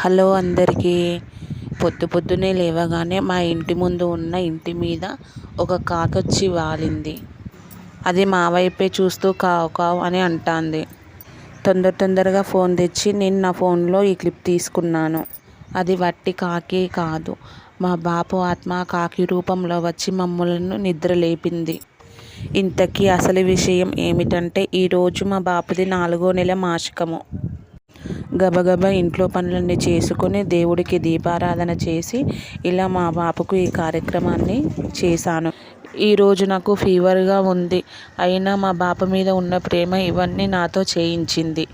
Hello అందరికీ. పొద్దున్నే లేవగానే మా ఇంటి ముందు ఉన్న ఇంటి మీద ఒక కాకొచ్చి వాలింది. అది మా వైపే చూస్తూ కావు కావు అని అంటాంది. తొందరగా ఫోన్ తెచ్చి నేను నా ఫోన్లో ఈ క్లిప్ తీసుకున్నాను. అది వట్టి కాకి కాదు, మా బాపు ఆత్మ కాకి రూపంలో వచ్చి మమ్మల్ని నిద్ర లేపింది. ఇంతకీ అసలు విషయం ఏమిటంటే, ఈరోజు మా బాపుది 4వ నెల మాసికము. గబగబా ఇంట్లో పనులన్నీ చేసుకొని దేవుడికి దీపారాధన చేసి ఇలా మా బాపుకు ఈ కార్యక్రమాన్ని చేశాను. ఈరోజు నాకు ఫీవర్గా ఉంది. అయినా మా బాపు మీద ఉన్న ప్రేమ ఇవన్నీ నాతో చేయించింది.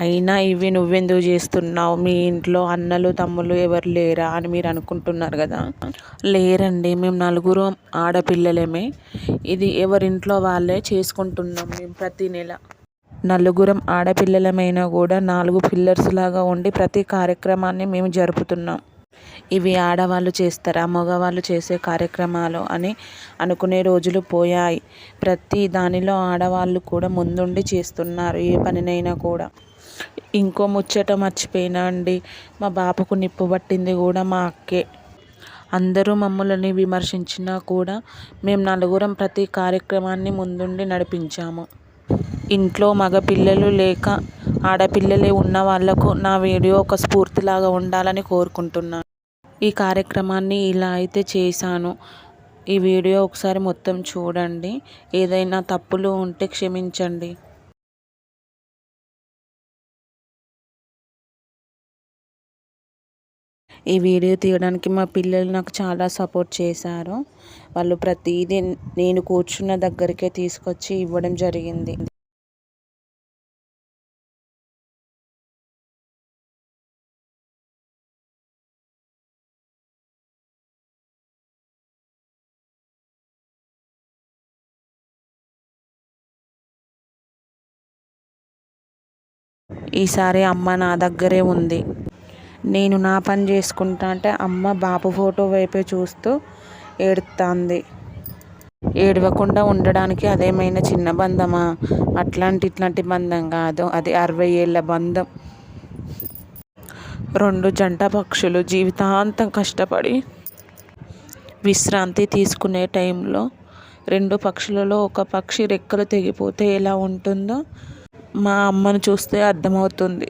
అయినా ఇవి నువ్వెందుకు చేస్తున్నావు? మీ ఇంట్లో అన్నలు తమ్ముళ్ళు ఎవరు లేరా అని మీరు అనుకుంటున్నారు కదా. లేరండి, మేము 4 ఆడపిల్లలమే. ఇది ఎవరింట్లో వాళ్ళే చేసుకుంటున్నాం. మేము ప్రతి నెల 4 ఆడపిల్లలమైనా కూడా 4 పిల్లర్స్ లాగా ఉండి ప్రతి కార్యక్రమాన్ని మేము జరుపుతున్నాం. ఇవి ఆడవాళ్ళు చేస్తారా, మగవాళ్ళు చేసే కార్యక్రమాలు అని అనుకునే రోజులు పోయాయి. ప్రతి దానిలో ఆడవాళ్ళు కూడా ముందుండి చేస్తున్నారు, ఏ పనినైనా కూడా. ఇంకో ముచ్చట మర్చిపోయినా అండి, మా బాపుకు నిప్పు పట్టింది కూడా మా అక్కే. అందరూ మమ్మల్ని విమర్శించినా కూడా మేము 4 ప్రతి కార్యక్రమాన్ని ముందుండి నడిపించాము. ఇంట్లో మగ పిల్లలు లేక ఆడపిల్లలే ఉన్న వాళ్లకు నా వీడియో ఒక స్ఫూర్తిలాగా ఉండాలని కోరుకుంటున్నాను. ఈ కార్యక్రమాన్ని ఇలా అయితే చేశాను. ఈ వీడియో ఒకసారి మొత్తం చూడండి. ఏదైనా తప్పులు ఉంటే క్షమించండి. ఈ వీడియో తీయడానికి మా పిల్లలు నాకు చాలా సపోర్ట్ చేశారు. వాళ్ళు ప్రతిదీ నేను కూర్చున్న దగ్గరికే తీసుకొచ్చి ఇవ్వడం జరిగింది. ఈసారి అమ్మ నా దగ్గరే ఉంది. నేను నా పని చేసుకుంటా అంటే అమ్మ బాపు ఫోటో వైపే చూస్తూ ఏడుస్తుంది. ఏడవకుండా ఉండడానికి అదేమైనా చిన్న బంధమా? ఇట్లాంటి బంధం కాదు, అది 60 ఏళ్ళ బంధం. 2 జంట పక్షులు జీవితాంతం కష్టపడి విశ్రాంతి తీసుకునే టైంలో 2 పక్షులలో ఒక పక్షి రెక్కలు తెగిపోతే ఎలా ఉంటుందో మా అమ్మను చూస్తే అర్థమవుతుంది.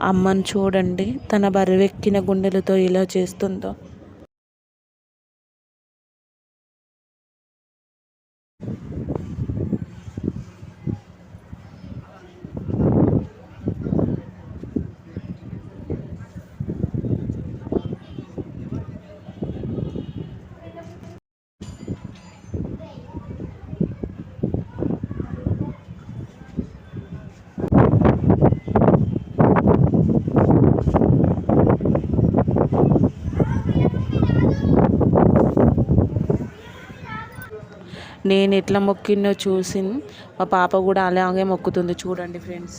అమ్మను చూడండి, తన బరువెక్కిన గుండెలతో ఇలా చేస్తుందో. నేను ఎట్లా మొక్కిందో చూసి మా పాప కూడా అలాగే మొక్కుతుంది. చూడండి ఫ్రెండ్స్.